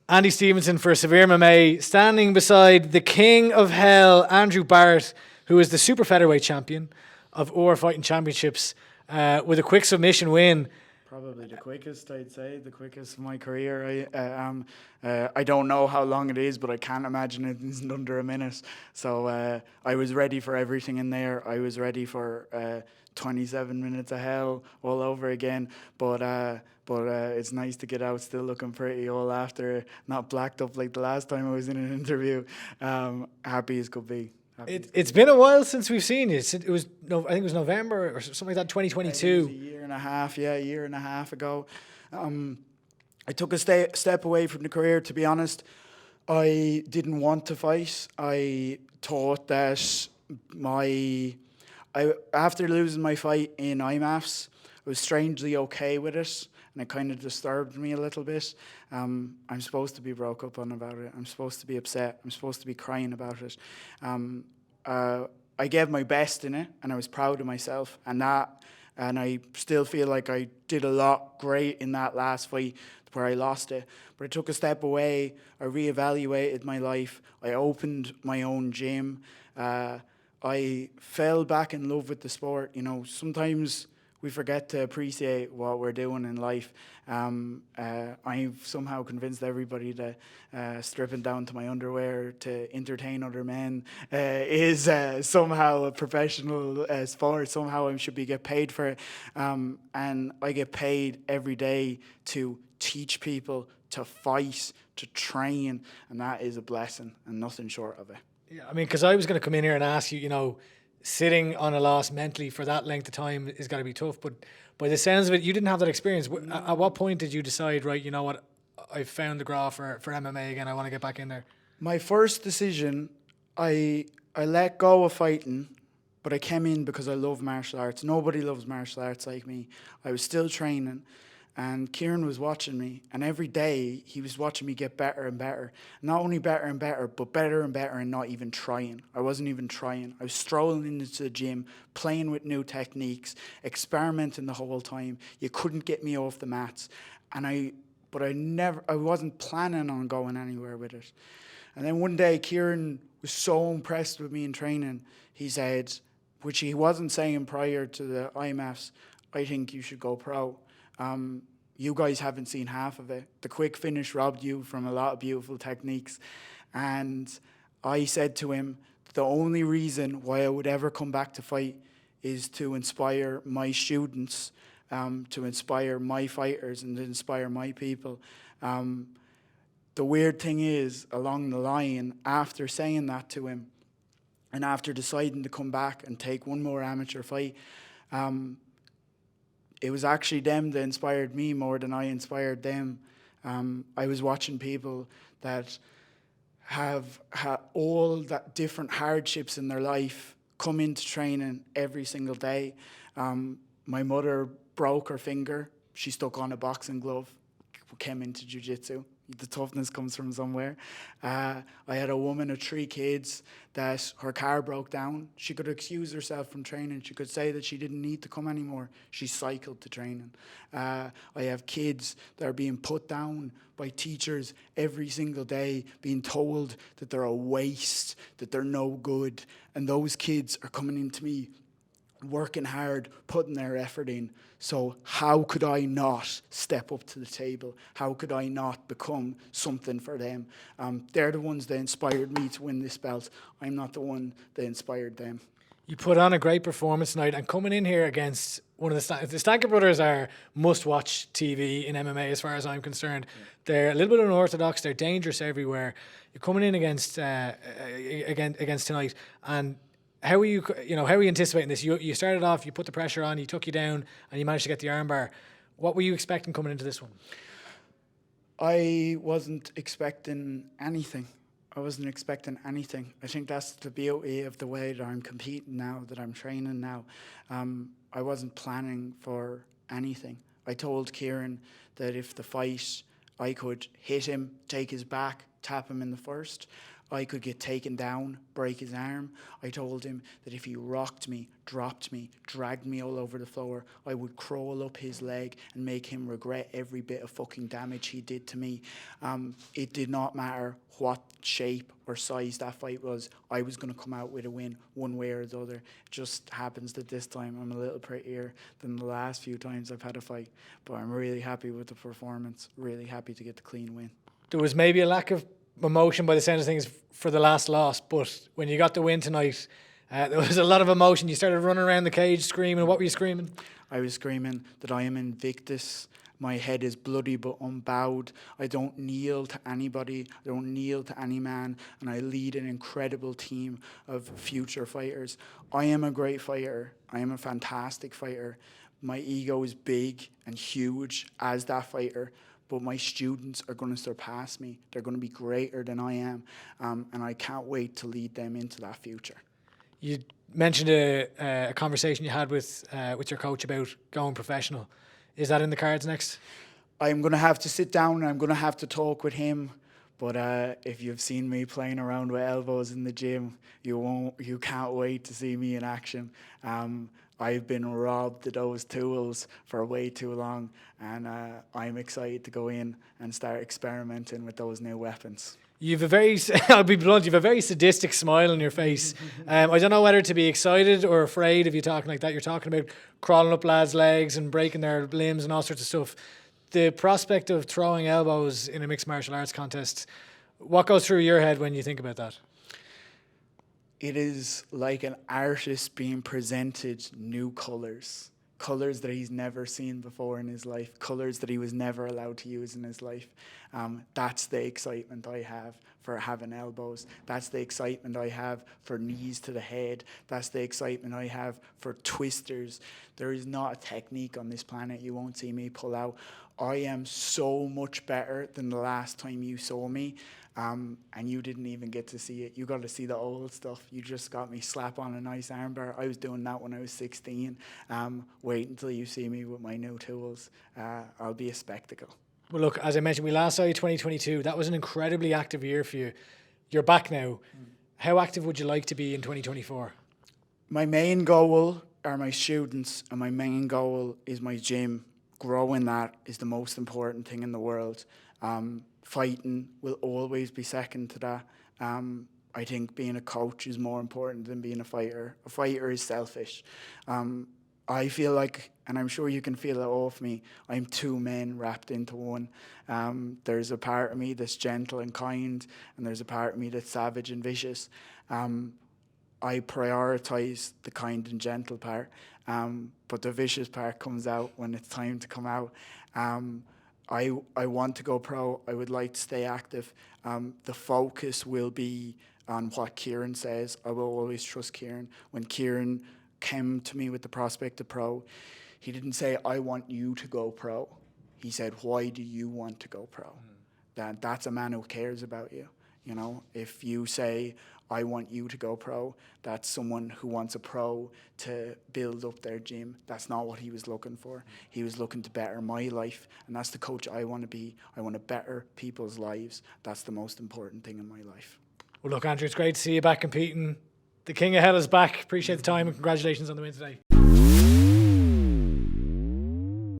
Andy Stevenson for SevereMMA, standing beside the king of hell, Andrew Barrett, who is the super featherweight champion of Iúr Fighting Championships, with a quick submission win. Probably the quickest, I'd say, the quickest of my career. I don't know how long it is, but I can't imagine it isn't under a minute. So I was ready for everything in there. I was ready for 27 minutes of hell all over again. But it's nice to get out still looking pretty all after, not blacked up like the last time I was in an interview. Happy as could be. It's been a while since we've seen you. I think it was November or something like that, 2022. It was a year and a half ago. I took a step away from the career, to be honest. I didn't want to fight. I thought that after losing my fight in IMAFs, I was strangely okay with it, and it kind of disturbed me a little bit. I'm supposed to be broke up on about it. I'm supposed to be upset. I'm supposed to be crying about it. I gave my best in it, and I was proud of myself, and I still feel like I did a lot great in that last fight where I lost it. But I took a step away. I reevaluated my life. I opened my own gym. I fell back in love with the sport. You know, sometimes we forget to appreciate what we're doing in life. I've somehow convinced everybody that stripping down to my underwear to entertain other men is somehow a professional sport. Somehow I should get paid for it. And I get paid every day to teach people, to fight, to train, and that is a blessing and nothing short of it. Yeah, I mean, because I was going to come in here and ask you, you know, sitting on a loss mentally for that length of time is got to be tough. But by the sounds of it, you didn't have that experience. At what point did you decide, right, you know what, I've found the graft for MMA again, I want to get back in there? My first decision, I let go of fighting, but I came in because I love martial arts. Nobody loves martial arts like me. I was still training, and Kieran was watching me, and every day he was watching me get better and better. Not only better and better, but better and better, and not even trying. I wasn't even trying. I was strolling into the gym, playing with new techniques, experimenting the whole time. You couldn't get me off the mats. I wasn't planning on going anywhere with it. And then one day, Kieran was so impressed with me in training, he said, which he wasn't saying prior to the IMAFs, I think you should go pro. You guys haven't seen half of it. The quick finish robbed you from a lot of beautiful techniques. And I said to him, the only reason why I would ever come back to fight is to inspire my students, to inspire my fighters, and to inspire my people. The weird thing is, along the line, after saying that to him, and after deciding to come back and take one more amateur fight, it was actually them that inspired me more than I inspired them. I was watching people that have had all that different hardships in their life come into training every single day. My mother broke her finger. She stuck on a boxing glove, came into jiu-jitsu. The toughness comes from somewhere. I had a woman of 3 kids that her car broke down. She could excuse herself from training. She could say that she didn't need to come anymore. She cycled to training. I have kids that are being put down by teachers every single day, being told that they're a waste, that they're no good. And those kids are coming into me working hard, putting their effort in. So how could I not step up to the table? How could I not become something for them? They're the ones that inspired me to win this belt. I'm not the one that inspired them. You put on a great performance tonight, and coming in here against one of the Stanker brothers are must-watch TV in MMA as far as I'm concerned. Yeah. They're a little bit unorthodox. They're dangerous everywhere. You're coming in against tonight, and how are you anticipating this? You started off, you put the pressure on, he took you down, and you managed to get the armbar. What were you expecting coming into this one? I wasn't expecting anything. I think that's the beauty of the way that I'm competing now, that I'm training now. I wasn't planning for anything. I told Kieran that if the fight, I could hit him, take his back, tap him in the first. I could get taken down, break his arm. I told him that if he rocked me, dropped me, dragged me all over the floor, I would crawl up his leg and make him regret every bit of fucking damage he did to me. It did not matter what shape or size that fight was. I was going to come out with a win one way or the other. It just happens that this time I'm a little prettier than the last few times I've had a fight. But I'm really happy with the performance, really happy to get the clean win. There was maybe a lack of emotion by the sound of things for the last loss, but when you got the win tonight, there was a lot of emotion. You started running around the cage screaming. What were you screaming? I was screaming that I am invictus. My head is bloody but unbowed. I don't kneel to anybody. I don't kneel to any man. And I lead an incredible team of future fighters. I am a great fighter. I am a fantastic fighter. My ego is big and huge as that fighter. But my students are going to surpass me. They're going to be greater than I am. And I can't wait to lead them into that future. You mentioned a conversation you had with your coach about going professional. Is that in the cards next? I'm going to have to sit down and I'm going to have to talk with him. But if you've seen me playing around with elbows in the gym, you can't wait to see me in action. I've been robbed of those tools for way too long, and I'm excited to go in and start experimenting with those new weapons. You've a very, I'll be blunt, you've a very sadistic smile on your face. I don't know whether to be excited or afraid if you're talking like that. You're talking about crawling up lads' legs and breaking their limbs and all sorts of stuff. The prospect of throwing elbows in a mixed martial arts contest, what goes through your head when you think about that? It is like an artist being presented new colours. Colours that he's never seen before in his life. Colours that he was never allowed to use in his life. That's the excitement I have for having elbows. That's the excitement I have for knees to the head. That's the excitement I have for twisters. There is not a technique on this planet you won't see me pull out. I am so much better than the last time you saw me. And you didn't even get to see it. You got to see the old stuff. You just got me slap on a nice armbar. I was doing that when I was 16. Wait until you see me with my new tools. I'll be a spectacle. Well, look, as I mentioned, we last saw you 2022. That was an incredibly active year for you. You're back now. How active would you like to be in 2024? My main goal are my students, and my main goal is my gym. Growing that is the most important thing in the world. Fighting will always be second to that. I think being a coach is more important than being a fighter. A fighter is selfish. I feel like, and I'm sure you can feel it off me, I'm two men wrapped into one. There's a part of me that's gentle and kind, and there's a part of me that's savage and vicious. I prioritize the kind and gentle part, but the vicious part comes out when it's time to come out. I want to go pro. I would like to stay active. The focus will be on what Kieran says. I will always trust Kieran. When Kieran came to me with the prospect of pro, he didn't say, I want you to go pro. He said, why do you want to go pro? That's a man who cares about you. You know, if you say, I want you to go pro, that's someone who wants a pro to build up their gym. That's not what he was looking for. He was looking to better my life, and that's the coach I want to be. I want to better people's lives. That's the most important thing in my life. Well, look, Andrew, it's great to see you back competing. The King of Hell is back. Appreciate the time and congratulations on the win today.